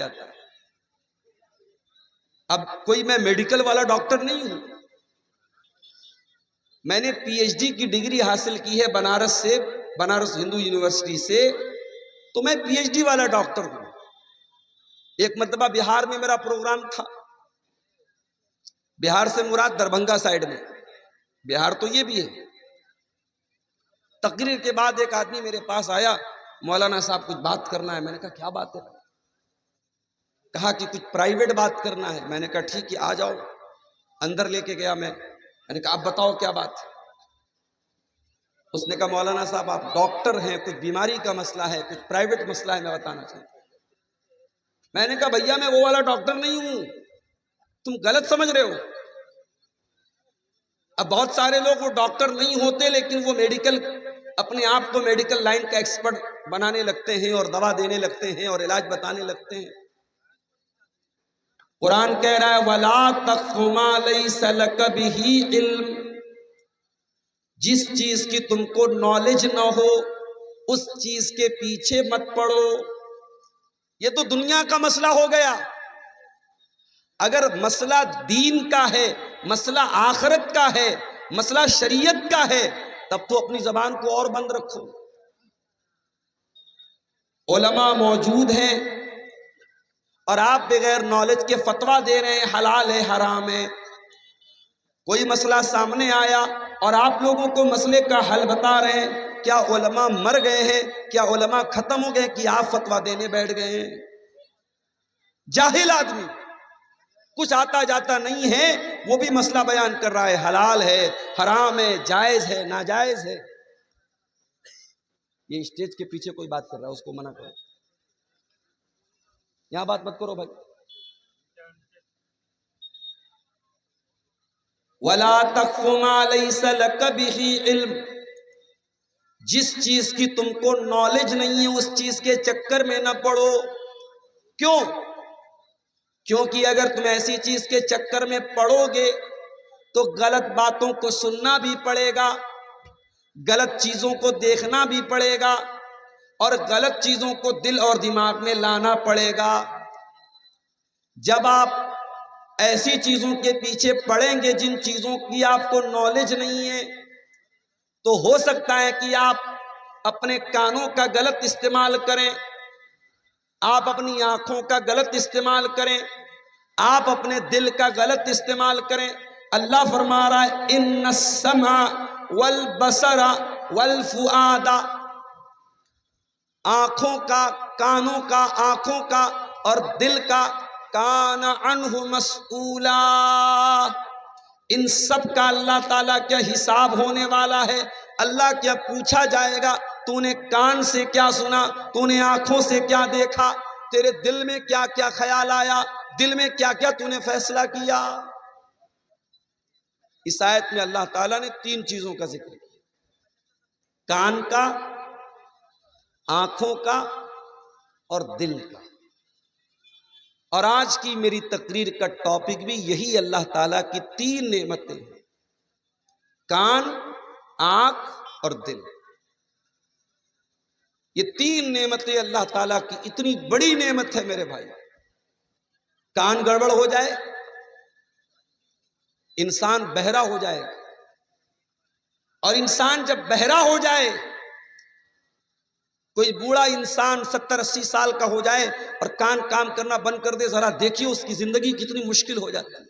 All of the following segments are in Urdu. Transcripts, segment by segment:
جاتا ہے۔ اب کوئی میں میڈیکل والا ڈاکٹر نہیں ہوں، میں نے پی ایچ ڈی کی ڈگری حاصل کی ہے بنارس سے، بنارس ہندو یونیورسٹی سے، تو میں پی ایچ ڈی والا ڈاکٹر ہوں۔ ایک مرتبہ بہار میں میرا پروگرام تھا، بہار سے مراد دربھنگا سائیڈ میں، بہار تو یہ بھی ہے۔ تقریر کے بعد ایک آدمی میرے پاس آیا، مولانا صاحب کچھ بات کرنا ہے۔ میں نے کہا کیا بات ہے؟ کہا کہ کچھ پرائیویٹ بات کرنا ہے۔ میں نے کہا ٹھیک ہے آ جاؤ۔ اندر لے کے گیا، میں نے کہا آپ بتاؤ کیا بات ہے؟ اس نے کہا مولانا صاحب آپ ڈاکٹر ہیں، کچھ بیماری کا مسئلہ ہے، کچھ پرائیویٹ مسئلہ ہے، میں بتانا چاہتا ہوں۔ میں نے کہا بھیا میں وہ والا ڈاکٹر نہیں ہوں، تم غلط سمجھ رہے ہو۔ اب بہت سارے لوگ وہ ڈاکٹر نہیں ہوتے لیکن وہ میڈیکل، اپنے آپ کو میڈیکل لائن کا ایکسپرٹ بنانے لگتے ہیں اور دوا دینے لگتے ہیں اور علاج بتانے لگتے ہیں۔ قرآن کہہ رہا ہے وَلَا تَقْفُ مَا لَيْسَ لَكَ بِهِ عِلْمٌ، جس چیز کی تم کو نالج نہ ہو اس چیز کے پیچھے مت پڑو۔ یہ تو دنیا کا مسئلہ ہو گیا۔ اگر مسئلہ دین کا ہے، مسئلہ آخرت کا ہے، مسئلہ شریعت کا ہے، تب تو اپنی زبان کو اور بند رکھو۔ علماء موجود ہیں اور آپ بغیر نالج کے فتویٰ دے رہے ہیں حلال ہے حرام ہے۔ کوئی مسئلہ سامنے آیا اور آپ لوگوں کو مسئلے کا حل بتا رہے ہیں، کیا علماء مر گئے ہیں؟ کیا علماء ختم ہو گئے کہ آپ فتویٰ دینے بیٹھ گئے ہیں؟ جاہل آدمی کچھ آتا جاتا نہیں ہے، وہ بھی مسئلہ بیان کر رہا ہے، حلال ہے حرام ہے جائز ہے ناجائز ہے۔ یہ اسٹیج کے پیچھے کوئی بات کر رہا ہے، اس کو منع کرو، یہاں بات مت کرو بھائی۔ وَلَا تَقْفُ مَا لَيْسَ لَكَ بِهِ عِلْمٌ، جس چیز کی تم کو نالج نہیں ہے اس چیز کے چکر میں نہ پڑو۔ کیوں؟ کیونکہ اگر تم ایسی چیز کے چکر میں پڑو گے تو غلط باتوں کو سننا بھی پڑے گا، غلط چیزوں کو دیکھنا بھی پڑے گا اور غلط چیزوں کو دل اور دماغ میں لانا پڑے گا۔ جب آپ ایسی چیزوں کے پیچھے پڑیں گے جن چیزوں کی آپ کو نالج نہیں ہے، تو ہو سکتا ہے کہ آپ اپنے کانوں کا غلط استعمال کریں، آپ اپنی آنکھوں کا غلط استعمال کریں، آپ اپنے دل کا غلط استعمال کریں۔ اللہ فرما رہا ہے ان السمع والبصر والفؤاد، آنکھوں کا، کانوں کا، آنکھوں کا اور دل کا، کان عنہ مسئولا، ان سب کا اللہ تعالیٰ کیا حساب ہونے والا ہے۔ اللہ کیا پوچھا جائے گا تو نے کان سے کیا سنا، تو نے آنکھوں سے کیا دیکھا، تیرے دل میں کیا کیا خیال آیا، دل میں کیا کیا تو نے فیصلہ کیا۔ اس آیت میں اللہ تعالیٰ نے 3 چیزوں کا ذکر کیا، کان کا، آنکھوں کا اور دل کا۔ اور آج کی میری تقریر کا ٹاپک بھی یہی اللہ تعالیٰ کی 3 نعمتیں ہیں، کان، آنکھ اور دل۔ یہ 3 نعمتیں اللہ تعالیٰ کی اتنی بڑی نعمت ہے میرے بھائی۔ کان گڑبڑ ہو جائے انسان بہرا ہو جائے گا، اور انسان جب بہرا ہو جائے، کوئی بوڑھا انسان 70-80 سال کا ہو جائے اور کان کام کرنا بند کر دے، ذرا دیکھیے اس کی زندگی کتنی مشکل ہو جاتی ہے۔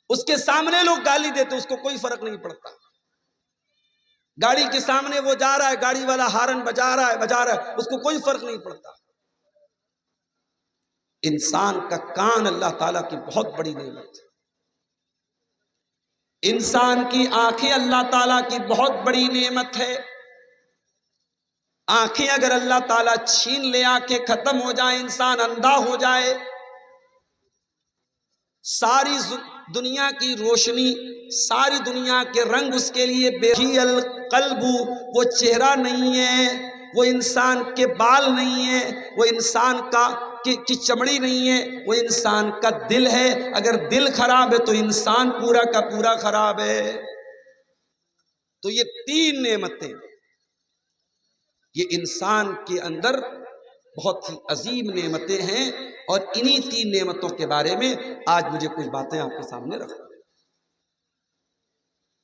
اس کے سامنے لوگ گالی دیتے اس کو کوئی فرق نہیں پڑتا، گاڑی کے سامنے وہ جا رہا ہے، گاڑی والا ہارن بجا رہا ہے، اس کو کوئی فرق نہیں پڑتا۔ انسان کا کان اللہ تعالیٰ کی بہت بڑی نعمت ہے، انسان کی آنکھیں اللہ تعالیٰ کی بہت بڑی نعمت ہے۔ آنکھیں اگر اللہ تعالیٰ چھین لے، آنکھیں ختم ہو جائیں، انسان اندھا ہو جائے، ساری دنیا کی روشنی، ساری دنیا کے رنگ اس کے لیے بے القلب، وہ چہرہ نہیں ہے، وہ انسان کے بال نہیں ہے، وہ انسان کی چمڑی نہیں ہے، وہ انسان کا دل ہے۔ اگر دل خراب ہے تو انسان پورا کا پورا خراب ہے۔ تو یہ 3 نعمتیں یہ انسان کے اندر بہت ہی عظیم نعمتیں ہیں، اور انہی 3 نعمتوں کے بارے میں آج مجھے کچھ باتیں آپ کے سامنے رکھیں۔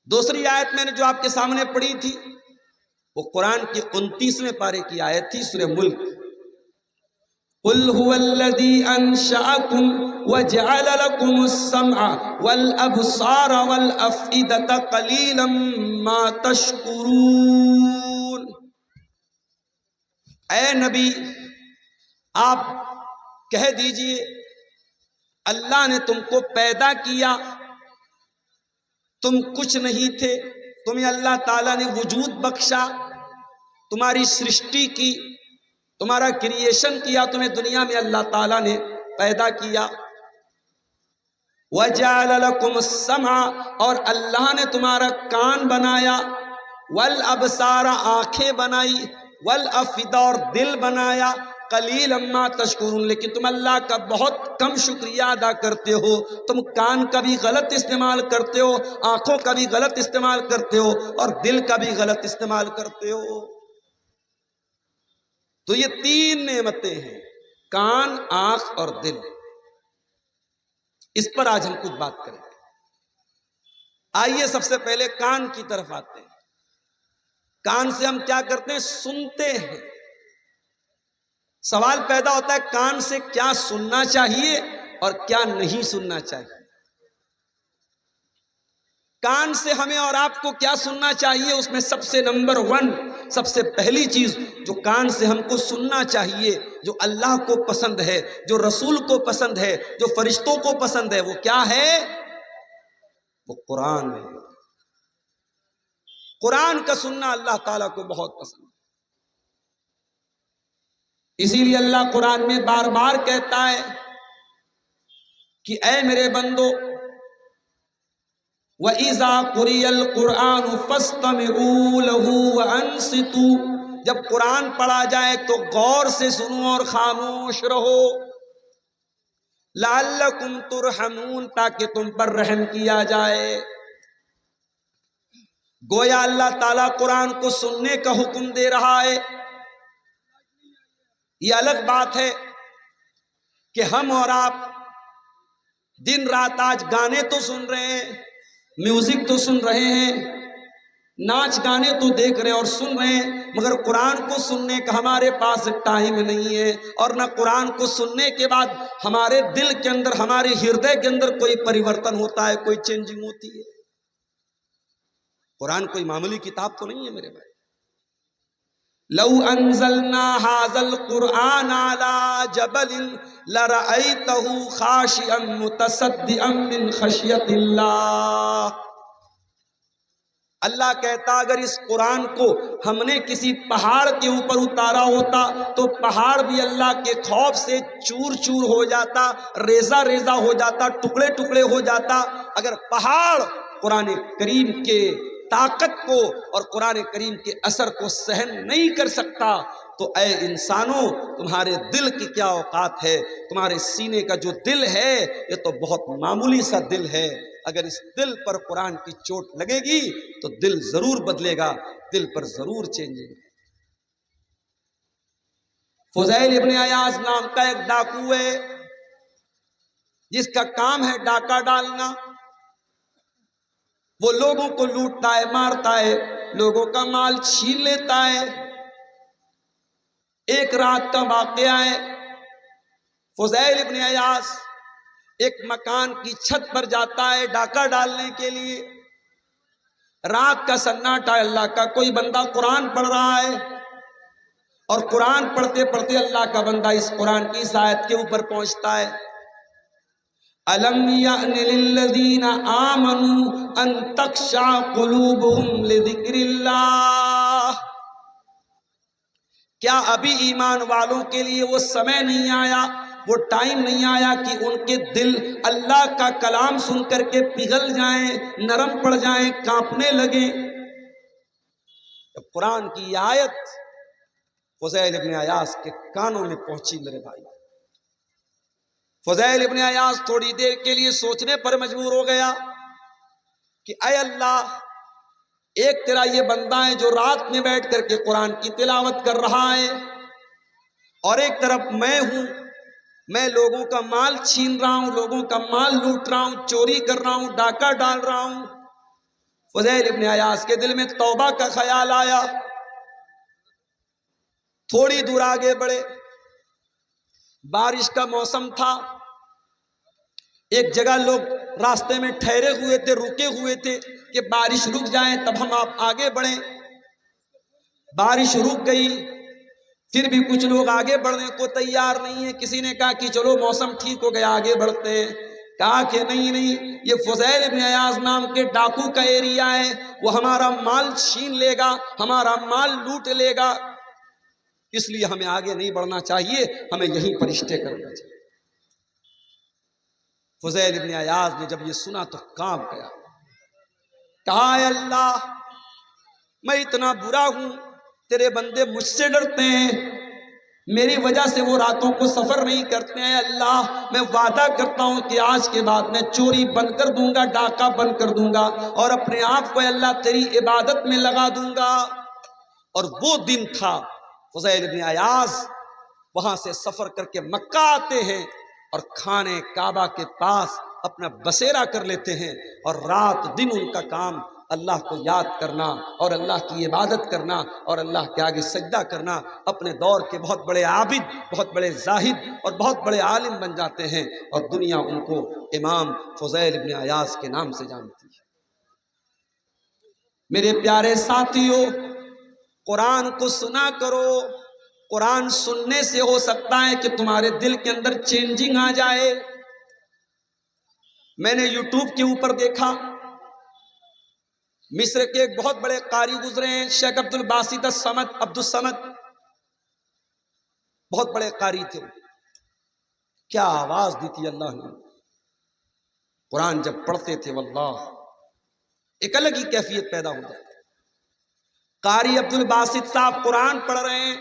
دوسری آیت میں نے جو آپ کے سامنے پڑھی تھی وہ قرآن کے 29ویں پارے کی آیت تھی، سورہ ملک۔ قل هو الذي انشأكم وجعل لكم السمع والابصار والافئدة قليلا ما تشکرون۔ اے نبی آپ کہہ دیجئے اللہ نے تم کو پیدا کیا، تم کچھ نہیں تھے، تمہیں اللہ تعالیٰ نے وجود بخشا، تمہاری سرشٹی کی، تمہارا کریشن کیا، تمہیں دنیا میں اللہ تعالیٰ نے پیدا کیا۔ وَجَعَلَ لَكُمُ السَّمْعَ، اور اللہ نے تمہارا کان بنایا، وَالْأَبْصَارَ آنکھیں بنائی، وَالْأَفْئِدَةَ اور دل بنایا، قَلِيلًا مَا تَشْكُرُونَ لیکن تم اللہ کا بہت کم شکریہ ادا کرتے ہو۔ تم کان کا بھی غلط استعمال کرتے ہو، آنکھوں کا بھی غلط استعمال کرتے ہو، اور دل کا بھی غلط استعمال کرتے ہو۔ تو یہ 3 نعمتیں ہیں، کان، آنکھ اور دل۔ اس پر آج ہم کچھ بات کریں گے۔ آئیے سب سے پہلے کان کی طرف آتے ہیں۔ کان سے ہم کیا کرتے ہیں؟ سنتے ہیں۔ سوال پیدا ہوتا ہے کان سے کیا سننا چاہیے اور کیا نہیں سننا چاہیے۔ کان سے ہمیں اور آپ کو کیا سننا چاہیے؟ اس میں سب سے نمبر 1، سب سے پہلی چیز جو کان سے ہم کو سننا چاہیے، جو اللہ کو پسند ہے، جو رسول کو پسند ہے، جو فرشتوں کو پسند ہے، وہ کیا ہے؟ وہ قرآن ہے۔ قرآن کا سننا اللہ تعالیٰ کو بہت پسند ہے۔ اسی لیے اللہ قرآن میں بار بار کہتا ہے کہ اے میرے بندو، وَإِذَا قُرِئَ الْقُرْآنُ فَاسْتَمِعُوا لَهُ وَأَنصِتُوا، جب قرآن پڑھا جائے تو غور سے سنو اور خاموش رہو، لَعَلَّكُمْ تُرْحَمُونَ تاکہ تم پر رحم کیا جائے۔ گویا اللہ تعالیٰ قرآن کو سننے کا حکم دے رہا ہے۔ یہ الگ بات ہے کہ ہم اور آپ دن رات آج گانے تو سن رہے ہیں، میوزک تو سن رہے ہیں، ناچ گانے تو دیکھ رہے ہیں اور سن رہے ہیں، مگر قرآن کو سننے کا ہمارے پاس ٹائم نہیں ہے، اور نہ قرآن کو سننے کے بعد ہمارے دل کے اندر، ہمارے ہردے کے اندر کوئی پریورتن ہوتا ہے، کوئی چینجنگ ہوتی ہے۔ قرآن کوئی معمولی کتاب تو نہیں ہے میرے بھائی۔ لو انزلنا هذا القرآن على جبل لرأيته خاشعا متصدعا من خشية الله۔ اللہ کہتا اگر اس قرآن کو ہم نے کسی پہاڑ کے اوپر اتارا ہوتا تو پہاڑ بھی اللہ کے خوف سے چور چور ہو جاتا، ریزہ ریزہ ہو جاتا، ٹکڑے ٹکڑے ہو جاتا۔ اگر پہاڑ قرآن کریم کے طاقت کو اور قرآن کریم کے اثر کو سہن نہیں کر سکتا تو اے انسانوں، تمہارے دل کی کیا اوقات ہے؟ تمہارے سینے کا جو دل ہے یہ تو بہت معمولی سا دل ہے، اگر اس دل پر قرآن کی چوٹ لگے گی تو دل ضرور بدلے گا، دل پر ضرور چینجنگ۔ فضیل ابن عیاض نام کا ایک ڈاکو ہے جس کا کام ہے ڈاکہ ڈالنا۔ وہ لوگوں کو لوٹتا ہے، مارتا ہے، لوگوں کا مال چھین لیتا ہے۔ ایک رات کا واقعہ ہے، فضیل ابن عیاض ایک مکان کی چھت پر جاتا ہے ڈاکہ ڈالنے کے لیے۔ رات کا سناٹا، اللہ کا کوئی بندہ قرآن پڑھ رہا ہے، اور قرآن پڑھتے پڑھتے اللہ کا بندہ اس قرآن کی اس آیت کے اوپر پہنچتا ہے، أَلَمْ يَأْنِ لِلَّذِينَ آمَنُوا أَن تَخْشَعَ قُلُوبُهُمْ لِذِكْرِ اللَّهِ، کیا ابھی ایمان والوں کے لیے وہ سمے نہیں آیا، وہ ٹائم نہیں آیا کہ ان کے دل اللہ کا کلام سن کر کے پگھل جائیں، نرم پڑ جائیں، کانپنے لگیں؟ جب قرآن کی یہ آیت فضیل ابن عیاض کے کانوں میں پہنچی میرے بھائی، فضیل ابن عیاض تھوڑی دیر کے لیے سوچنے پر مجبور ہو گیا کہ اے اللہ، ایک تیرا یہ بندہ ہے جو رات میں بیٹھ کر کے قرآن کی تلاوت کر رہا ہے، اور ایک طرف میں ہوں، میں لوگوں کا مال چھین رہا ہوں، لوگوں کا مال لوٹ رہا ہوں، چوری کر رہا ہوں، ڈاکہ ڈال رہا ہوں۔ فضیل ابن عیاض کے دل میں توبہ کا خیال آیا، تھوڑی دور آگے بڑھے، بارش کا موسم تھا، ایک جگہ لوگ راستے میں ٹھہرے ہوئے تھے، رکے ہوئے تھے کہ بارش رک جائے تب ہم آپ آگے بڑھیں۔ بارش رک گئی، پھر بھی کچھ لوگ آگے بڑھنے کو تیار نہیں ہیں۔ کسی نے کہا کہ چلو موسم ٹھیک ہو گیا آگے بڑھتے ہیں، کہا کہ نہیں، یہ فضیل ابن عیاض نام کے ڈاکو کا ایریا ہے، وہ ہمارا مال چھین لے گا، ہمارا مال لوٹ لے گا، اس لیے ہمیں آگے نہیں بڑھنا چاہیے، ہمیں یہیں پر اسٹے کرنا چاہیے۔ فضیل ابن عیاض نے جب یہ سنا تو کانپ گیا، کہا اے اللہ، میں اتنا برا ہوں، تیرے بندے مجھ سے ڈرتے ہیں، میری وجہ سے وہ راتوں کو سفر نہیں کرتے ہیں۔ اللہ، میں وعدہ کرتا ہوں کہ آج کے بعد میں چوری بند کر دوں گا، ڈاکہ بند کر دوں گا، اور اپنے آپ کو اللہ تیری عبادت میں لگا دوں گا۔ اور وہ دن تھا، فضیل ابن عیاض وہاں سے سفر کر کے مکہ آتے ہیں اور خانے کعبہ کے پاس اپنا بسیرا کر لیتے ہیں، اور رات دن ان کا کام اللہ کو یاد کرنا اور اللہ کی عبادت کرنا اور اللہ کے آگے سجدہ کرنا۔ اپنے دور کے بہت بڑے عابد، بہت بڑے زاہد اور بہت بڑے عالم بن جاتے ہیں، اور دنیا ان کو امام فضیل ابن عیاض کے نام سے جانتی ہے۔ میرے پیارے ساتھیوں، قرآن کو سنا کرو، قرآن سننے سے ہو سکتا ہے کہ تمہارے دل کے اندر چینجنگ آ جائے۔ میں نے یوٹیوب کے اوپر دیکھا، مصر کے ایک بہت بڑے قاری گزرے ہیں، شیخ عبدالباسط الصمد، عبدالصمد، بہت بڑے قاری تھے۔ کیا آواز دی تھی اللہ نے! قرآن جب پڑھتے تھے واللہ ایک الگ ہی کیفیت پیدا ہو جاتی۔ قاری عبدالباسط صاحب قرآن پڑھ رہے ہیں،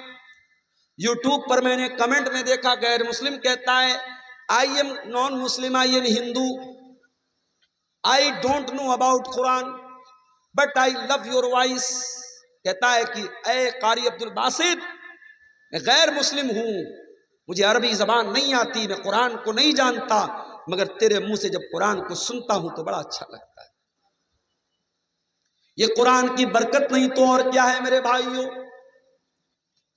یوٹیوب پر میں نے کمنٹ میں دیکھا، غیر مسلم کہتا ہے I am non Muslim, I am Hindu, I don't know about Quran but I love your voice. کہتا ہے کہ اے قاری عبدالباسط، میں غیر مسلم ہوں، مجھے عربی زبان نہیں آتی، میں قرآن کو نہیں جانتا، مگر تیرے منہ سے جب قرآن کو سنتا ہوں تو بڑا اچھا لگتا ہے۔ یہ قرآن کی برکت نہیں تو اور کیا ہے میرے بھائیوں؟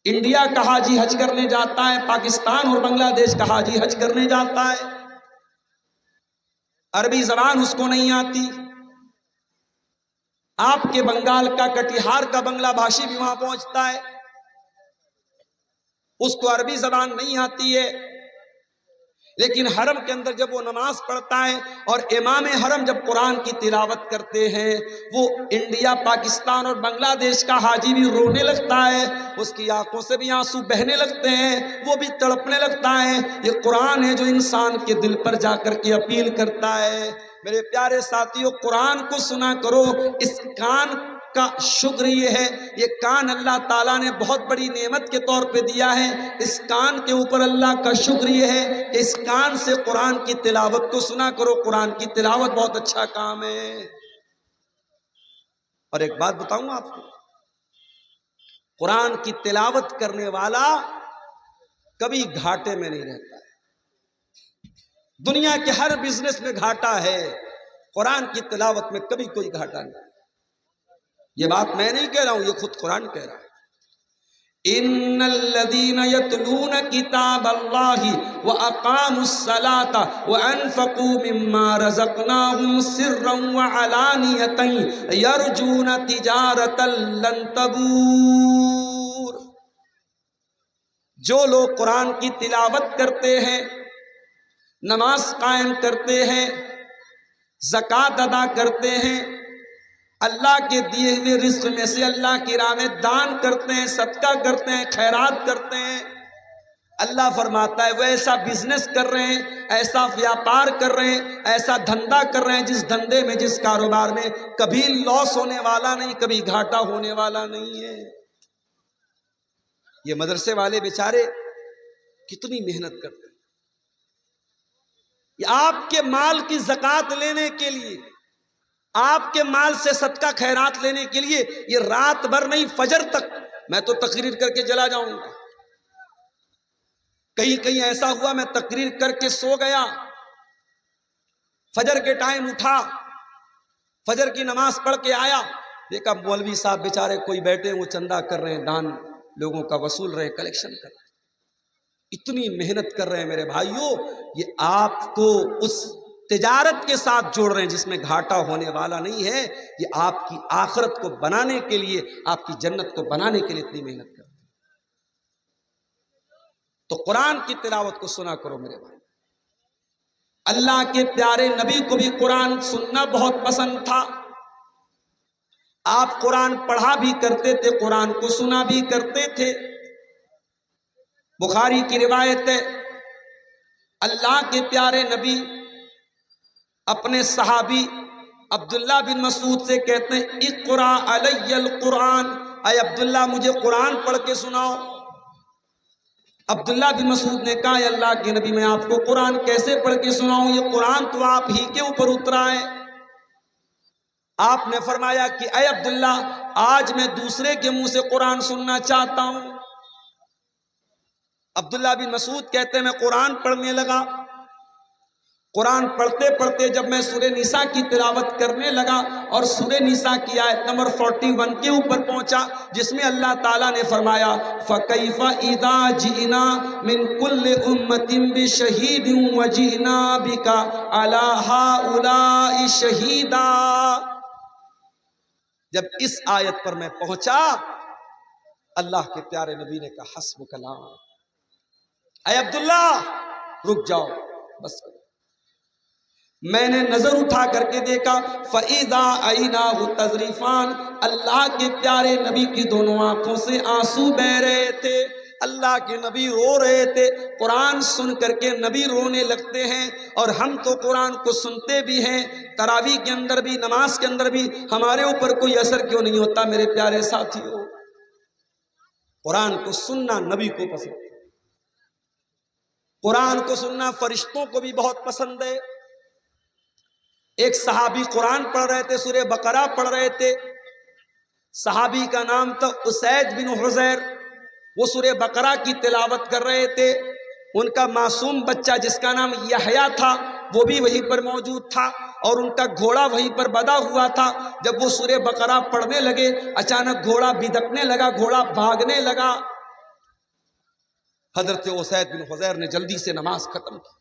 انڈیا کا حاجی حج کرنے جاتا ہے، پاکستان اور بنگلہ دیش کا حاجی حج کرنے جاتا ہے، عربی زبان اس کو نہیں آتی۔ آپ کے بنگال کا کٹیہار کا بنگلہ بھاشی بھی وہاں پہنچتا ہے، اس کو عربی زبان نہیں آتی ہے، لیکن حرم کے اندر جب وہ نماز پڑھتا ہے اور امام حرم جب قرآن کی تلاوت کرتے ہیں، وہ انڈیا، پاکستان اور بنگلہ دیش کا حاجی بھی رونے لگتا ہے، اس کی آنکھوں سے بھی آنسو بہنے لگتے ہیں، وہ بھی تڑپنے لگتا ہے۔ یہ قرآن ہے جو انسان کے دل پر جا کر کے اپیل کرتا ہے۔ میرے پیارے ساتھیوں، قرآن کو سنا کرو۔ اس کان کا شکر یہ ہے، یہ کان اللہ تعالیٰ نے بہت بڑی نعمت کے طور پہ دیا ہے۔ اس کان کے اوپر اللہ کا شکر یہ ہے کہ اس کان سے قرآن کی تلاوت کو سنا کرو۔ قرآن کی تلاوت بہت اچھا کام ہے۔ اور ایک بات بتاؤں آپ کو، قرآن کی تلاوت کرنے والا کبھی گھاٹے میں نہیں رہتا ہے۔ دنیا کے ہر بزنس میں گھاٹا ہے، قرآن کی تلاوت میں کبھی کوئی گھاٹا نہیں۔ یہ بات میں نہیں کہہ رہا ہوں، یہ خود قرآن کہہ رہا ہے۔ ان الذين يتلون كتاب الله واقاموا الصلاه وانفقوا مما رزقناهم سرا وعلانيه يرجون تجاره لن تبور۔ جو لوگ قرآن کی تلاوت کرتے ہیں، نماز قائم کرتے ہیں، زکوٰۃ ادا کرتے ہیں، اللہ کے دیے ہوئے رزق میں سے اللہ کی راہ میں دان کرتے ہیں، صدقہ کرتے ہیں، خیرات کرتے ہیں، اللہ فرماتا ہے وہ ایسا بزنس کر رہے ہیں، ایسا ویاپار کر رہے ہیں، ایسا دھندا کر رہے ہیں جس دھندے میں، جس کاروبار میں کبھی لاس ہونے والا نہیں، کبھی گھاٹا ہونے والا نہیں ہے۔ یہ مدرسے والے بیچارے کتنی محنت کرتے ہیں، یہ آپ کے مال کی زکوٰۃ لینے کے لیے، آپ کے مال سے صدقہ خیرات لینے کے لیے یہ رات بھر نہیں، فجر تک، میں تو تقریر کر کے چلا جاؤں گا، کہیں کہیں ایسا ہوا میں تقریر کر کے سو گیا، فجر کے ٹائم اٹھا، فجر کی نماز پڑھ کے آیا، دیکھا مولوی صاحب بیچارے کوئی بیٹھے وہ چندہ کر رہے ہیں، دان لوگوں کا وصول رہے، کلیکشن کر رہے ہیں، اتنی محنت کر رہے ہیں میرے بھائیوں، یہ آپ کو اس تجارت کے ساتھ جوڑ رہے ہیں جس میں گھاٹا ہونے والا نہیں ہے، یہ آپ کی آخرت کو بنانے کے لیے، آپ کی جنت کو بنانے کے لیے اتنی محنت کرتے ہیں۔ تو قرآن کی تلاوت کو سنا کرو میرے بھائی۔ اللہ کے پیارے نبی کو بھی قرآن سننا بہت پسند تھا، آپ قرآن پڑھا بھی کرتے تھے، قرآن کو سنا بھی کرتے تھے۔ بخاری کی روایت ہے، اللہ کے پیارے نبی اپنے صحابی عبداللہ بن مسعود سے کہتے ہیں اقرا علی القرآن، اے عبداللہ مجھے قرآن پڑھ کے سناؤ۔ عبداللہ بن مسعود نے کہا اے اللہ کے نبی میں آپ کو قرآن کیسے پڑھ کے سناؤں، یہ قرآن تو آپ ہی کے اوپر اترا ہے۔ آپ نے فرمایا کہ اے عبداللہ آج میں دوسرے کے منہ سے قرآن سننا چاہتا ہوں۔ عبداللہ بن مسعود کہتے ہیں میں قرآن پڑھنے لگا، قرآن پڑھتے پڑھتے جب میں سورہ نساء کی تلاوت کرنے لگا اور سورہ نساء کی آیت نمبر 41 کے اوپر پہنچا جس میں اللہ تعالیٰ نے فرمایا فَكَيْفَ إِذَا جِئْنَا مِن كُلِّ أُمَّةٍ بِشَهِيدٍ وَجِئْنَا بِكَ عَلَى هَؤُلَاءِ شَهِيدًا۔ جب اس آیت پر میں پہنچا، اللہ کے پیارے نبی نے کہا حسبک اللہ، اے عبداللہ رک جاؤ، بس کرو۔ میں نے نظر اٹھا کر کے دیکھا فَإِذَا عَيْنَاهُ تَذْرِفَانِ، اللہ کے پیارے نبی کی دونوں آنکھوں سے آنسو بہ رہے تھے، اللہ کے نبی رو رہے تھے۔ قرآن سن کر کے نبی رونے لگتے ہیں اور ہم تو قرآن کو سنتے بھی ہیں، تراویح کے اندر بھی، نماز کے اندر بھی، ہمارے اوپر کوئی اثر کیوں نہیں ہوتا میرے پیارے ساتھیوں؟ قرآن کو سننا نبی کو پسند ہے، قرآن کو سننا فرشتوں کو بھی بہت پسند ہے۔ ایک صحابی قرآن پڑھ رہے تھے، سورہ بقرہ پڑھ رہے تھے، صحابی کا نام تھا اسید بن حضیر، وہ سورہ بقرہ کی تلاوت کر رہے تھے، ان کا معصوم بچہ جس کا نام یحییٰ تھا وہ بھی وہیں پر موجود تھا اور ان کا گھوڑا وہیں پر بندھا ہوا تھا۔ جب وہ سورہ بقرہ پڑھنے لگے اچانک گھوڑا بدکنے لگا، گھوڑا بھاگنے لگا۔ حضرت اسید بن حضیر نے جلدی سے نماز ختم کی،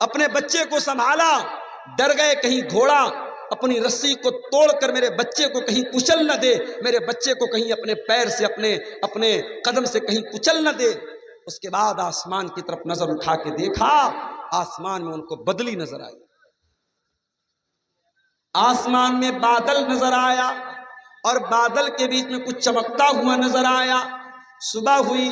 اپنے بچے کو سنبھالا، ڈر گئے کہیں گھوڑا اپنی رسی کو توڑ کر میرے بچے کو کہیں کچل نہ دے، میرے بچے کو کہیں اپنے پیر سے اپنے قدم سے کہیں کچل نہ دے۔ اس کے بعد آسمان کی طرف نظر اٹھا کے دیکھا، آسمان میں ان کو بدلی نظر آئی، آسمان میں بادل نظر آیا اور بادل کے بیچ میں کچھ چمکتا ہوا نظر آیا۔ صبح ہوئی،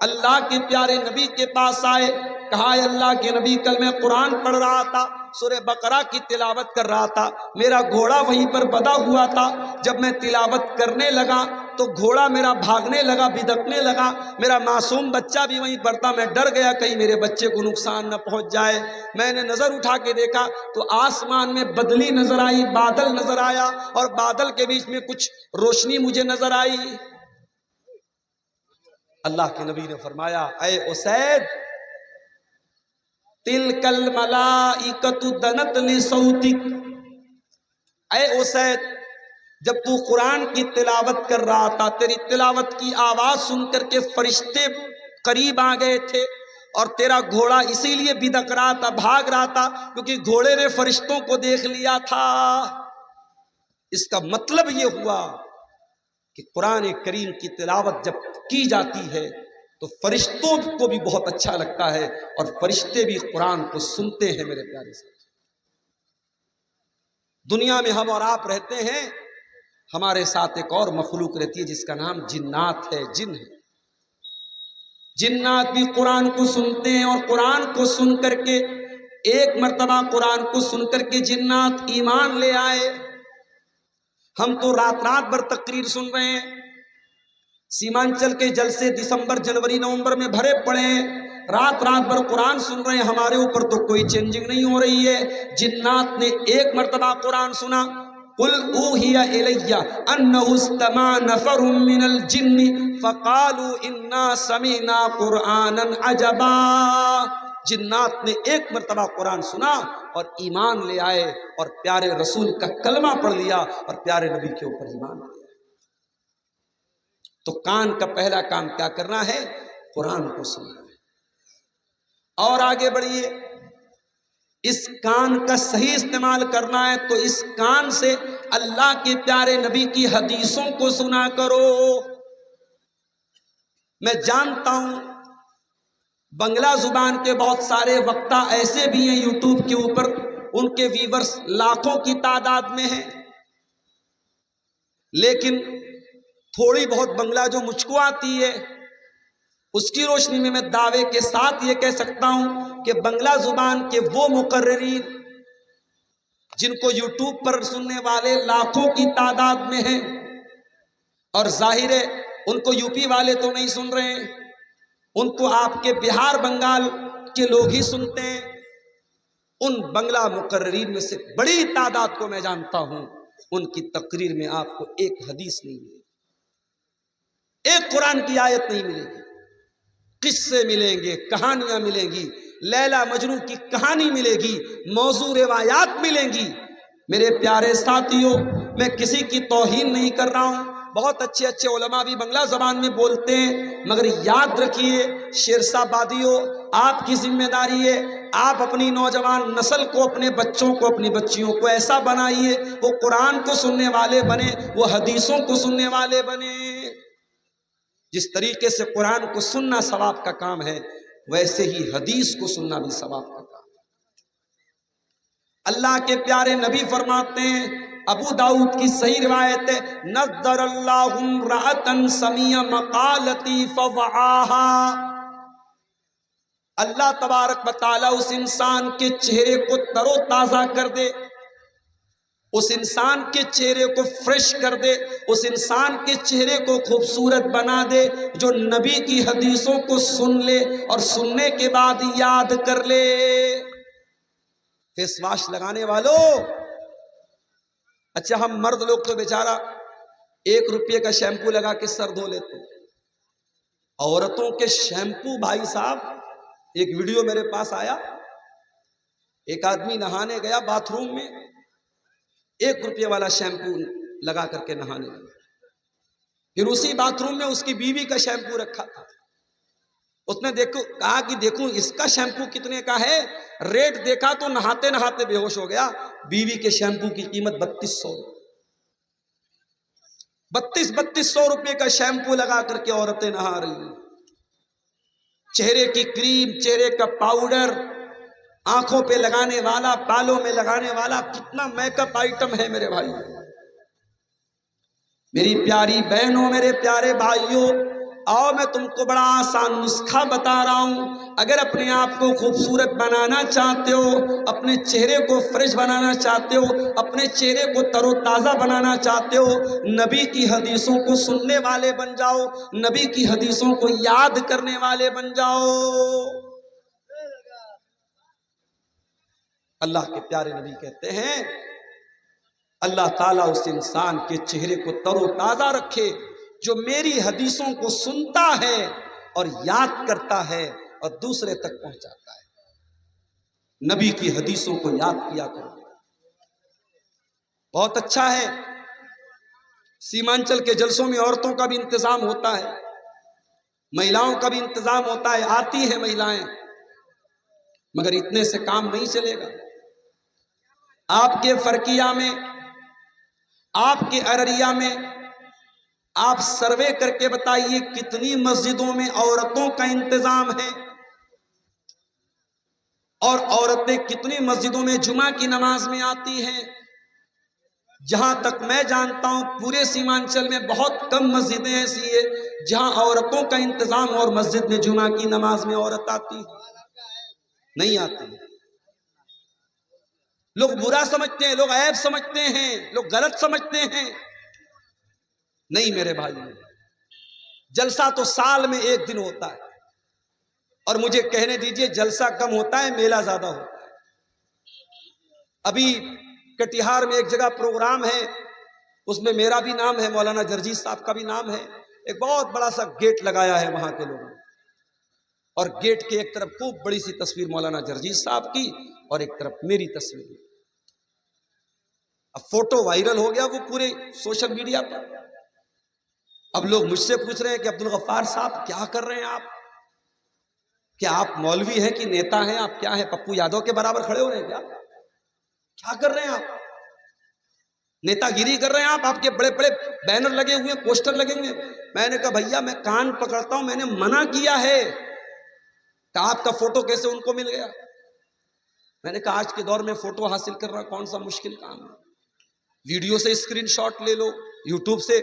اللہ کے پیارے نبی کے پاس آئے، کہا اے اللہ کے نبی کل میں قرآن پڑھ رہا تھا، سورہ بقرہ کی تلاوت کر رہا تھا، میرا گھوڑا وہیں پر بندھا ہوا تھا، جب میں تلاوت کرنے لگا تو گھوڑا میرا بھاگنے لگا، بدکنے لگا، میرا معصوم بچہ بھی وہیں پر تھا، میں ڈر گیا کہیں میرے بچے کو نقصان نہ پہنچ جائے۔ میں نے نظر اٹھا کے دیکھا تو آسمان میں بدلی نظر آئی، بادل نظر آیا اور بادل کے بیچ میں کچھ روشنی مجھے نظر آئی۔ اللہ کے نبی نے فرمایا اے اسید تلک الملائکۃ دنت لصوتک، اے اسید جب تو قرآن کی تلاوت کر رہا تھا، تیری تلاوت کی آواز سن کر کے فرشتے قریب آ گئے تھے اور تیرا گھوڑا اسی لیے بدک رہا تھا، بھاگ رہا تھا کیونکہ گھوڑے نے فرشتوں کو دیکھ لیا تھا۔ اس کا مطلب یہ ہوا کہ قرآن کریم کی تلاوت جب کی جاتی ہے تو فرشتوں کو بھی بہت اچھا لگتا ہے اور فرشتے بھی قرآن کو سنتے ہیں میرے پیارے سے۔ دنیا میں ہم اور آپ رہتے ہیں، ہمارے ساتھ ایک اور مخلوق رہتی ہے جس کا نام جنات ہے، جن ہے۔ جنات بھی قرآن کو سنتے ہیں اور قرآن کو سن کر کے ایک مرتبہ قرآن کو سن کر کے جنات ایمان لے آئے۔ ہم تو رات رات بھر تقریر سن رہے ہیں، سیمانچل کے جلسے دسمبر جنوری نومبر میں بھرے پڑے ہیں، رات رات بھر قرآن سن رہے ہیں، ہمارے اوپر تو کوئی چینجنگ نہیں ہو رہی ہے۔ جنات نے ایک مرتبہ قرآن سنا، قل اوحی الی انہ استمع نفر من الجن فقالوا انا سمعنا قرآنا عجبا. جنات نے ایک مرتبہ قرآن سنا اور ایمان لے آئے اور پیارے رسول کا کلمہ پڑھ لیا اور پیارے نبی کے اوپر ایمان لے آئے. تو کان کا پہلا کام کیا کرنا ہے؟ قرآن کو سننا ہے. اور آگے بڑھیے، اس کان کا صحیح استعمال کرنا ہے تو اس کان سے اللہ کے پیارے نبی کی حدیثوں کو سنا کرو. میں جانتا ہوں بنگلہ زبان کے بہت سارے وقتا ایسے بھی ہیں یوٹیوب کے اوپر، ان کے ویورز لاکھوں کی تعداد میں ہیں، لیکن تھوڑی بہت بنگلہ جو مجھ کو آتی ہے اس کی روشنی میں دعوے کے ساتھ یہ کہہ سکتا ہوں کہ بنگلہ زبان کے وہ مقررین جن کو یوٹیوب پر سننے والے لاکھوں کی تعداد میں ہیں، اور ظاہر ہے ان کو یو پی والے تو نہیں سن رہے ہیں، ان کو آپ کے بہار بنگال کے لوگ ہی سنتے ہیں. ان بنگلہ مقررین میں سے بڑی تعداد کو میں جانتا ہوں، ان کی تقریر میں آپ کو ایک حدیث نہیں ملے گی، ایک قرآن کی آیت نہیں ملے گی، قصے ملیں گے، کہانیاں ملیں گی، لیلا مجنوں کی کہانی ملے گی، موضوع روایات ملیں گی. میرے پیارے ساتھیوں، میں کسی کی توہین نہیں کر رہا ہوں، بہت اچھے اچھے علماء بھی بنگلہ زبان میں بولتے ہیں، مگر یاد رکھیے شیرشاہ بادیوں، آپ کی ذمہ داری ہے آپ اپنی نوجوان نسل کو، اپنے بچوں کو، اپنی بچیوں کو ایسا بنائیے وہ قرآن کو سننے والے بنے، وہ حدیثوں کو سننے والے بنے. جس طریقے سے قرآن کو سننا ثواب کا کام ہے، ویسے ہی حدیث کو سننا بھی ثواب کا کام ہے. اللہ کے پیارے نبی فرماتے ہیں، ابو داؤد کی صحیح روایت ہے، نذر اللہ امرأۃ سمع مقالتی فوعاها. اللہ تبارک و تعالی اس انسان کے چہرے کو تر و تازہ کر دے، اس انسان کے چہرے کو فریش کر دے، اس انسان کے چہرے کو خوبصورت بنا دے جو نبی کی حدیثوں کو سن لے اور سننے کے بعد یاد کر لے. فیس واش لگانے والوں، اچھا ہم مرد لوگ تو بیچارہ 1 روپے کا شیمپو لگا کے سر دھو لیتے، عورتوں کے شیمپو بھائی صاحب، ایک ویڈیو میرے پاس آیا، ایک آدمی نہانے گیا باتھ روم میں، 1 روپے والا شیمپو لگا کر کے نہانے لگا، پھر اسی باتھ روم میں اس کی بیوی کا شیمپو رکھا تھا. اس نے کہا کہ دیکھوں اس کا شیمپو کتنے کا ہے، ریٹ دیکھا تو نہاتے نہاتے بے ہوش ہو گیا. بیوی کے شیمپو کی قیمت 3200 روپے کا شیمپو لگا کر کے عورتیں نہا رہی ہیں. چہرے کی کریم، چہرے کا پاؤڈر، آنکھوں پہ لگانے والا، بالوں میں لگانے والا، کتنا میک اپ آئٹم ہے میرے بھائی. میری پیاری بہنوں، میرے پیارے بھائیوں، آؤ میں تم کو بڑا آسان نسخہ بتا رہا ہوں. اگر اپنے آپ کو خوبصورت بنانا چاہتے ہو، اپنے چہرے کو فریش بنانا چاہتے ہو، اپنے چہرے کو تر و تازہ بنانا چاہتے ہو، نبی کی حدیثوں کو سننے والے بن جاؤ، نبی کی حدیثوں کو یاد کرنے والے بن جاؤ. اللہ کے پیارے نبی کہتے ہیں اللہ تعالیٰ اس انسان کے چہرے کو تر و تازہ رکھے جو میری حدیثوں کو سنتا ہے اور یاد کرتا ہے اور دوسرے تک پہنچاتا ہے. نبی کی حدیثوں کو یاد کیا کرو. بہت اچھا ہے، سیمانچل کے جلسوں میں عورتوں کا بھی انتظام ہوتا ہے، مہیلاؤں کا بھی انتظام ہوتا ہے، آتی ہیں مہیلائیں، مگر اتنے سے کام نہیں چلے گا. آپ کے فرقیہ میں، آپ کے ارریا میں آپ سروے کر کے بتائیے کتنی مسجدوں میں عورتوں کا انتظام ہے، اور عورتیں کتنی مسجدوں میں جمعہ کی نماز میں آتی ہیں. جہاں تک میں جانتا ہوں پورے سیمانچل میں بہت کم مسجدیں ایسی ہیں جہاں عورتوں کا انتظام اور مسجد میں جمعہ کی نماز میں عورت آتی نہیں آتی. لوگ برا سمجھتے ہیں، لوگ عیب سمجھتے ہیں، لوگ غلط سمجھتے ہیں. نہیں میرے بھائی، جلسہ تو سال میں 1 دن ہوتا ہے، اور مجھے کہنے دیجئے جلسہ کم ہوتا ہے میلہ زیادہ ہوتا ہے. ابھی کٹیہار میں ایک جگہ پروگرام ہے، اس میں میرا بھی نام ہے، مولانا جرجیت صاحب کا بھی نام ہے، ایک بہت بڑا سا گیٹ لگایا ہے وہاں کے لوگوں نے، اور گیٹ کے ایک طرف خوب بڑی سی تصویر مولانا جرجیت صاحب کی اور ایک طرف میری تصویر۔ اب فوٹو وائرل ہو گیا وہ پورے سوشل میڈیا پر۔ اب لوگ مجھ سے پوچھ رہے ہیں کہ عبدالغفار صاحب کیا کر رہے ہیں آپ؟ کیا آپ مولوی ہیں کہ نیتا ہیں؟ آپ کیا ہیں، پپو یادو کے برابر کھڑے ہو رہے ہیں کیا کر رہے ہیں آپ؟ نیتا گیری کر رہے ہیں آپ کے بڑے بڑے بینر لگے ہوئے ہیں، پوسٹر لگے ہوئے ہیں۔ میں نے کہا بھیا میں کان پکڑتا ہوں، میں نے منع کیا ہے کہ آپ کا فوٹو کیسے ان کو مل گیا؟ میں نے کہا آج کے دور میں فوٹو حاصل کرنا کون سا مشکل کام ہے؟ ویڈیو سے اسکرین شاٹ لے لو، یوٹیوب سے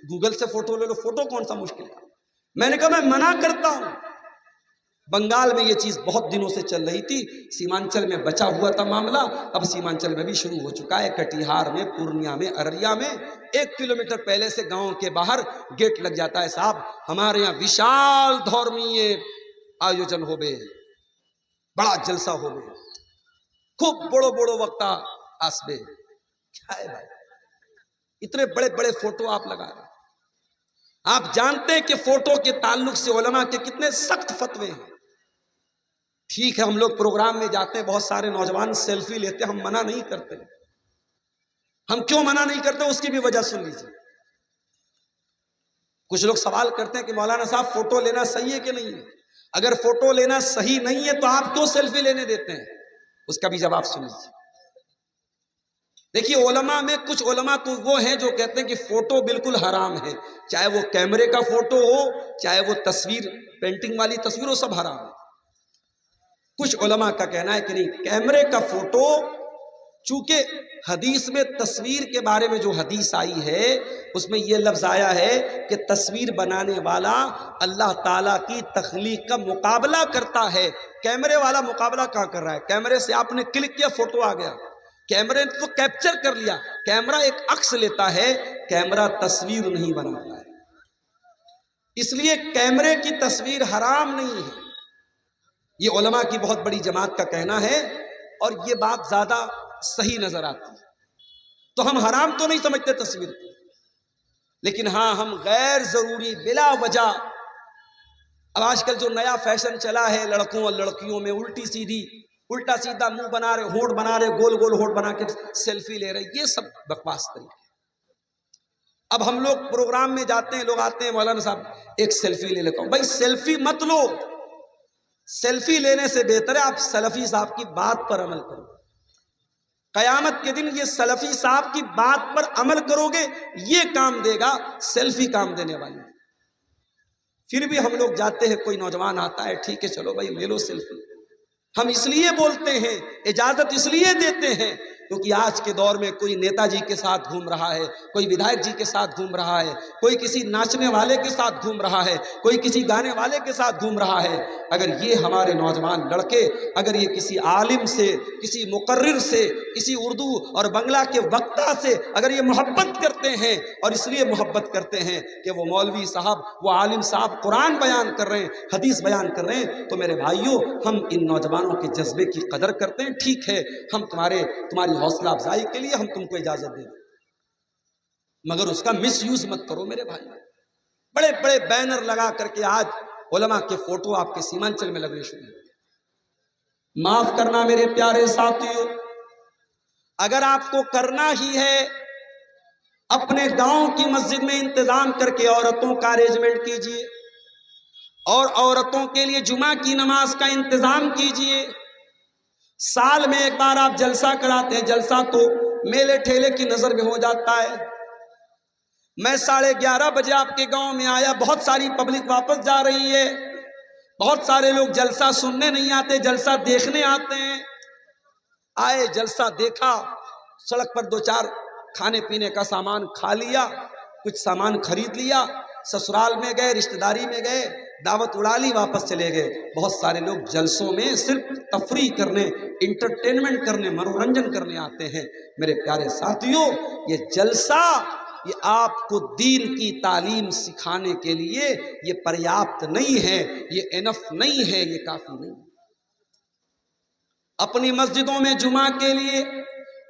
گوگل سے فوٹو لے لو، فوٹو کون سا مشکل کام؟ میں نے کہا میں منع کرتا ہوں۔ بنگال میں یہ چیز بہت دنوں سے چل رہی تھی، سیمانچل میں بچا ہوا تھا معاملہ، اب سیمانچل میں بھی شروع ہو چکا ہے، کٹیہار میں، پورنیہ میں، ارریا میں 1 کلومیٹر پہلے سے گاؤں کے باہر گیٹ لگ جاتا ہے۔ صاحب ہمارے یہاں وشال دھورمیے آیوجن ہو بے، بڑا جلسہ ہو بے، خوب بڑو بڑو وقتا آسبے، کیا ہے بھائی اتنے بڑے بڑے فوٹو آپ لگا رہے ہیں؟ آپ جانتے ہیں کہ فوٹو کے تعلق سے علماء کے کتنے سخت فتوے ہیں۔ ٹھیک ہے ہم لوگ پروگرام میں جاتے ہیں، بہت سارے نوجوان سیلفی لیتے ہیں، ہم منع نہیں کرتے۔ ہم کیوں منع نہیں کرتے اس کی بھی وجہ سن لیجیے۔ کچھ لوگ سوال کرتے ہیں کہ مولانا صاحب فوٹو لینا صحیح ہے کہ نہیں ہے؟ اگر فوٹو لینا صحیح نہیں ہے تو آپ کیوں سیلفی لینے دیتے ہیں؟ اس کا بھی جواب سن لیجیے۔ دیکھیے علماء میں کچھ علماء تو وہ ہیں جو کہتے ہیں کہ فوٹو بالکل حرام ہے، چاہے وہ کیمرے کا فوٹو ہو، چاہے وہ تصویر پینٹنگ والی تصویر ہو، سب حرام ہے۔ کچھ علماء کا کہنا ہے کہ نہیں، کیمرے کا فوٹو، چونکہ حدیث میں تصویر کے بارے میں جو حدیث آئی ہے اس میں یہ لفظ آیا ہے کہ تصویر بنانے والا اللہ تعالیٰ کی تخلیق کا مقابلہ کرتا ہے۔ کیمرے والا مقابلہ کہاں کر رہا ہے؟ کیمرے سے آپ نے کلک کیا فوٹو آ گیا، کیمرے نے تو کیپچر کر لیا، کیمرہ ایک عکس لیتا ہے، کیمرہ تصویر نہیں بناتا ہے۔ اس لیے کیمرے کی تصویر حرام نہیں ہے، یہ علماء کی بہت بڑی جماعت کا کہنا ہے، اور یہ بات زیادہ صحیح نظر آتی ہے۔ تو ہم حرام تو نہیں سمجھتے تصویر کو، لیکن ہاں ہم غیر ضروری بلا وجہ، اب آج کل جو نیا فیشن چلا ہے لڑکوں اور لڑکیوں میں، الٹا سیدھا منہ بنا رہے، ہونٹ بنا رہے، گول گول ہونٹ بنا کے سیلفی لے رہے، یہ سب بکواس طریقے۔ اب ہم لوگ پروگرام میں جاتے ہیں، لوگ آتے ہیں مولانا صاحب ایک سیلفی لے لیتا ہوں، بھائی سیلفی مت لو، سیلفی لینے سے بہتر ہے آپ سلفی صاحب کی بات پر عمل کرو۔ قیامت کے دن یہ سلفی صاحب کی بات پر عمل کرو گے، یہ کام دے گا، سیلفی کام دینے والی۔ پھر بھی ہم لوگ جاتے ہیں، کوئی نوجوان آتا ہے، ٹھیک ہے چلو بھائی لے لو سیلفی، ہم اس لیے بولتے ہیں، اجازت اس لیے دیتے ہیں کیونکہ آج کے دور میں کوئی نیتا جی کے ساتھ گھوم رہا ہے، کوئی ودھائک جی کے ساتھ گھوم رہا ہے، کوئی کسی ناچنے والے کے ساتھ گھوم رہا ہے، کوئی کسی گانے والے کے ساتھ گھوم رہا ہے۔ اگر یہ ہمارے نوجوان لڑکے، اگر یہ کسی عالم سے، کسی مقرر سے، کسی اردو اور بنگلہ کے وکتا سے اگر یہ محبت کرتے ہیں، اور اس لیے محبت کرتے ہیں کہ وہ مولوی صاحب، وہ عالم صاحب قرآن بیان کر رہے ہیں، حدیث بیان کر رہے ہیں، تو میرے بھائیوں ہم ان نوجوانوں کے جذبے کی قدر کرتے ہیں۔ ٹھیک ہے ہم تمہاری حوصلہ افزائی کے لیے ہم تم کو اجازت دیں، مگر اس کا مس یوز مت کرو میرے بھائی۔ بڑے بڑے بینر لگا کر کے آج علماء کے فوٹو آپ کے سیمانچل میں لگنے شروع ہیں۔ معاف کرنا میرے پیارے ساتھیوں، اگر آپ کو کرنا ہی ہے اپنے گاؤں کی مسجد میں انتظام کر کے عورتوں کا ارینجمنٹ کیجئے، اور عورتوں کے لیے جمعہ کی نماز کا انتظام کیجئے۔ سال میں ایک بار آپ جلسہ کراتے ہیں، جلسہ تو میلے ٹھیلے کی نظر میں ہو جاتا ہے۔ میں 11:30 بجے آپ کے گاؤں میں آیا، بہت ساری پبلک واپس جا رہی ہے، بہت سارے لوگ جلسہ سننے نہیں آتے، جلسہ دیکھنے آتے ہیں۔ آئے جلسہ دیکھا، سڑک پر 2-4 کھانے پینے کا سامان کھا لیا، کچھ سامان خرید لیا، سسرال میں گئے، رشتہ داری میں گئے، دعوت اڑا لی، واپس چلے گئے۔ بہت سارے لوگ جلسوں میں صرف تفریح کرنے، انٹرٹینمنٹ کرنے، منورنجن کرنے آتے ہیں۔ میرے پیارے ساتھیوں، یہ جلسہ یہ آپ کو دین کی تعلیم سکھانے کے لیے یہ پریاپت نہیں ہے، یہ انف نہیں ہے، یہ کافی نہیں ہے۔ اپنی مسجدوں میں جمعہ کے لیے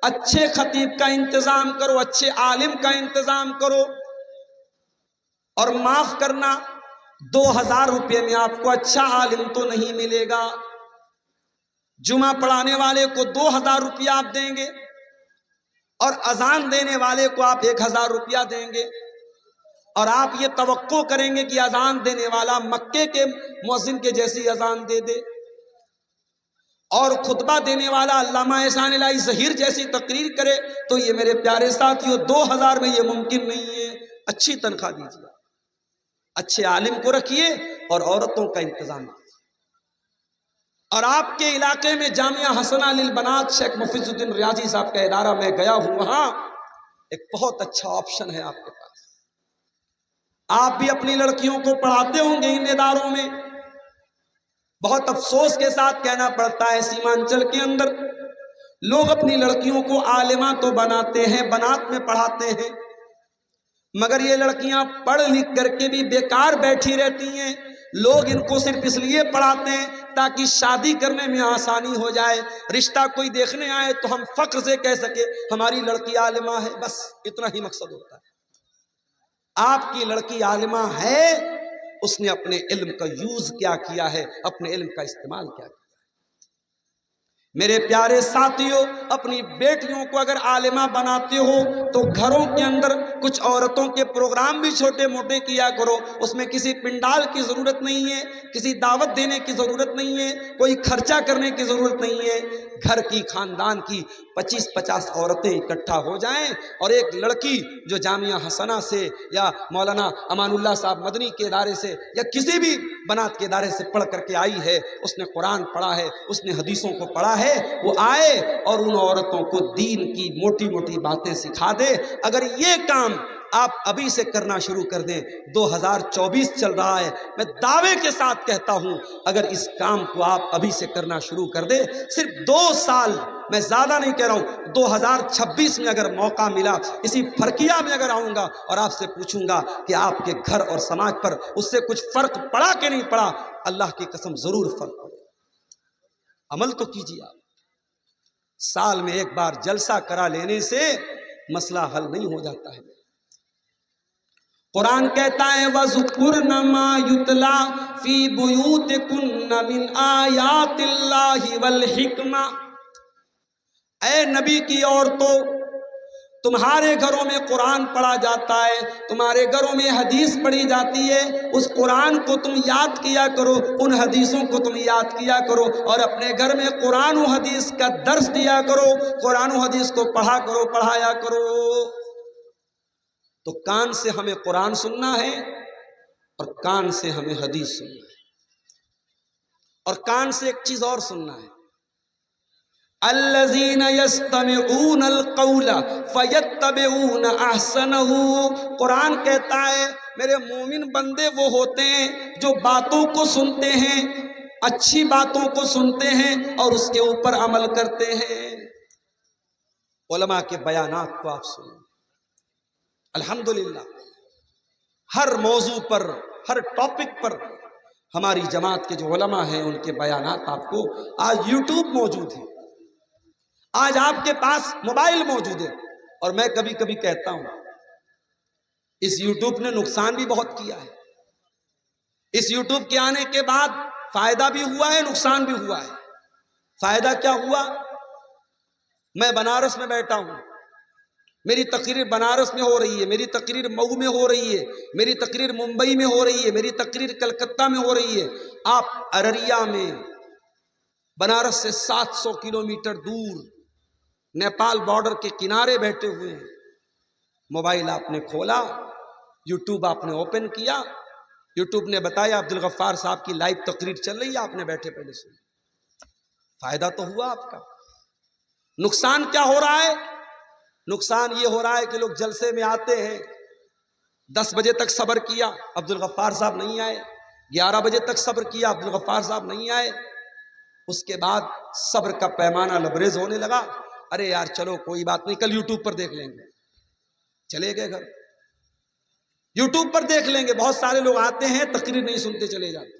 اچھے خطیب کا انتظام کرو، اچھے عالم کا انتظام کرو، اور معاف کرنا 2,000 روپے میں آپ کو اچھا عالم تو نہیں ملے گا۔ جمعہ پڑھانے والے کو 2,000 روپیہ آپ دیں گے، اور اذان دینے والے کو آپ 1,000 روپیہ دیں گے، اور آپ یہ توقع کریں گے کہ اذان دینے والا مکے کے مؤذن کے جیسی اذان دے دے، اور خطبہ دینے والا علامہ احسان الہی ظہیر جیسی تقریر کرے، تو یہ میرے پیارے ساتھیوں 2,000 میں یہ ممکن نہیں ہے۔ اچھی تنخواہ دیجیے، اچھے عالم کو رکھیے، اور عورتوں کا انتظام کیجیے۔ اور آپ کے علاقے میں جامعہ حسنہ للبنات شیخ مفیظ الدین ریاضی صاحب کا ادارہ میں گیا ہوں، وہاں ایک بہت اچھا آپشن ہے آپ کے پاس۔ آپ بھی اپنی لڑکیوں کو پڑھاتے ہوں گے ان اداروں میں۔ بہت افسوس کے ساتھ کہنا پڑتا ہے سیمانچل کے اندر لوگ اپنی لڑکیوں کو عالمہ تو بناتے ہیں، بنات میں پڑھاتے ہیں، مگر یہ لڑکیاں پڑھ لکھ کر کے بھی بیکار بیٹھی رہتی ہیں۔ لوگ ان کو صرف اس لیے پڑھاتے ہیں تاکہ شادی کرنے میں آسانی ہو جائے، رشتہ کوئی دیکھنے آئے تو ہم فخر سے کہہ سکے ہماری لڑکی عالمہ ہے، بس اتنا ہی مقصد ہوتا ہے۔ آپ کی لڑکی عالمہ ہے، اس نے اپنے علم کا یوز کیا کیا ہے، اپنے علم کا استعمال کیا کیا۔ میرے پیارے ساتھیوں، اپنی بیٹیوں کو اگر عالمہ بناتے ہو تو گھروں کے اندر کچھ عورتوں کے پروگرام بھی چھوٹے موٹے کیا کرو۔ اس میں کسی پنڈال کی ضرورت نہیں ہے، کسی دعوت دینے کی ضرورت نہیں ہے، کوئی خرچہ کرنے کی ضرورت نہیں ہے۔ گھر کی، خاندان کی 25-50 عورتیں اکٹھا ہو جائیں، اور ایک لڑکی جو جامعہ حسنہ سے یا مولانا امان اللہ صاحب مدنی کے ادارے سے یا کسی بھی بنات کے ادارے سے پڑھ کر کے آئی ہے، اس نے قرآن پڑھا ہے، اس نے حدیثوں کو پڑھا ہے، وہ آئے اور ان عورتوں کو دین کی موٹی موٹی باتیں سکھا دے۔ اگر یہ کام آپ ابھی سے کرنا شروع کر دیں، 2024 چل رہا ہے، میں دعوے کے ساتھ کہتا ہوں اگر اس کام کو آپ ابھی سے کرنا شروع کر دیں، صرف 2 سال، میں زیادہ نہیں کہہ رہا ہوں، 2026 میں اگر موقع ملا، اسی فرقیہ میں اگر آؤں گا اور آپ سے پوچھوں گا کہ آپ کے گھر اور سماج پر اس سے کچھ فرق پڑا کہ نہیں پڑا، اللہ کی قسم ضرور فرق پڑے۔ عمل تو کیجیے آپ۔ سال میں ایک بار جلسہ کرا لینے سے مسئلہ حل نہیں ہو جاتا ہے۔ قرآن کہتا ہے وَذُكُرْنَ مَا يُتْلَى فِي بُيُوتِكُنَّ مِنْ آيَاتِ اللَّهِ وَالْحِكْمَةِ۔ اے نبی کی عورتوں، تمہارے گھروں میں قرآن پڑھا جاتا ہے، تمہارے گھروں میں حدیث پڑھی جاتی ہے، اس قرآن کو تم یاد کیا کرو، ان حدیثوں کو تم یاد کیا کرو، اور اپنے گھر میں قرآن و حدیث کا درس دیا کرو، قرآن و حدیث کو پڑھا کرو، پڑھایا کرو۔ تو کان سے ہمیں قرآن سننا ہے، اور کان سے ہمیں حدیث سننا ہے، اور کان سے ایک چیز اور سننا ہے، الذین یستمعون القول فیتبعون احسنہ۔ قرآن کہتا ہے میرے مومن بندے وہ ہوتے ہیں جو باتوں کو سنتے ہیں، اچھی باتوں کو سنتے ہیں اور اس کے اوپر عمل کرتے ہیں۔ علماء کے بیانات کو آپ سنیں، الحمدللہ ہر موضوع پر، ہر ٹاپک پر ہماری جماعت کے جو علماء ہیں ان کے بیانات آپ کو، آج یوٹیوب موجود ہے، آج آپ کے پاس موبائل موجود ہے، اور میں کبھی کبھی کہتا ہوں اس یوٹیوب نے نقصان بھی بہت کیا ہے۔ اس یوٹیوب کے آنے کے بعد فائدہ بھی ہوا ہے، نقصان بھی ہوا ہے۔ فائدہ کیا ہوا؟ میں بنارس میں بیٹھا ہوں، میری تقریر بنارس میں ہو رہی ہے، میری تقریر مئو میں ہو رہی ہے، میری تقریر ممبئی میں ہو رہی ہے، میری تقریر کلکتہ میں ہو رہی ہے، آپ ارریہ میں بنارس سے 700 کلومیٹر دور نیپال بارڈر کے کنارے بیٹھے ہوئے ہیں، موبائل آپ نے کھولا، یوٹیوب آپ نے اوپن کیا، یوٹیوب نے بتایا عبدالغفار صاحب کی لائیو تقریر چل رہی ہے، آپ نے بیٹھے پہلے سنی، فائدہ تو ہوا آپ کا۔ نقصان کیا ہو رہا ہے؟ نقصان یہ ہو رہا ہے کہ لوگ جلسے میں آتے ہیں، 10 بجے تک صبر کیا، عبدالغفار صاحب نہیں آئے، 11 بجے تک صبر کیا، عبدالغفار صاحب نہیں آئے، اس کے بعد صبر کا پیمانہ لبریز ہونے لگا، ارے یار چلو کوئی بات نہیں، کل یوٹیوب پر دیکھ لیں گے، چلے گئے گھر، یوٹیوب پر دیکھ لیں گے۔ بہت سارے لوگ آتے ہیں تقریر نہیں سنتے چلے جاتے،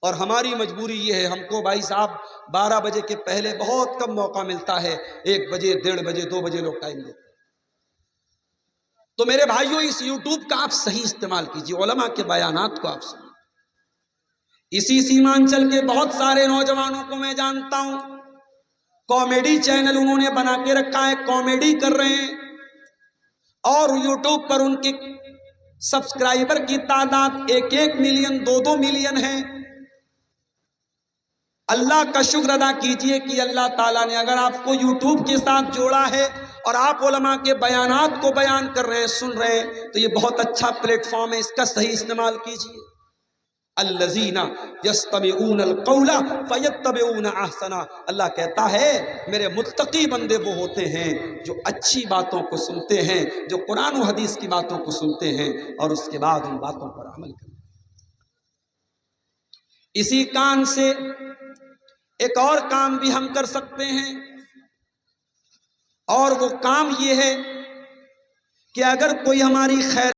اور ہماری مجبوری یہ ہے، ہم کو بھائی صاحب 12 بجے کے پہلے بہت کم موقع ملتا ہے، 1 بجے 1:30 بجے 2 بجے لوگ ٹائم دیتے ہیں۔ تو میرے بھائیوں، اس یوٹیوب کا آپ صحیح استعمال کیجیے، علماء کے بیانات کو آپ سنیں۔ اسی سیمانچل کے بہت سارے نوجوانوں کو میں جانتا ہوں، کامیڈی چینل انہوں نے بنا کے رکھا ہے، کامیڈی کر رہے ہیں، اور یوٹیوب پر ان کے سبسکرائبر کی تعداد 1 ملین 2 ملین ہے۔ اللہ کا شکر ادا کیجئے کہ اللہ تعالیٰ نے اگر آپ کو یوٹیوب کے ساتھ جوڑا ہے اور آپ علماء کے بیانات کو بیان کر رہے ہیں، سن رہے ہیں، تو یہ بہت اچھا پلیٹ فارم ہے، اس کا صحیح استعمال کیجئے۔ الذین یستمعون القول فیتبعون احسنہ، اللہ کہتا ہے میرے متقی بندے وہ ہوتے ہیں جو اچھی باتوں کو سنتے ہیں، جو قرآن و حدیث کی باتوں کو سنتے ہیں اور اس کے بعد ان باتوں پر عمل کرتے ہیں۔ اسی کان سے ایک اور کام بھی ہم کر سکتے ہیں، اور وہ کام یہ ہے کہ اگر کوئی ہماری خیر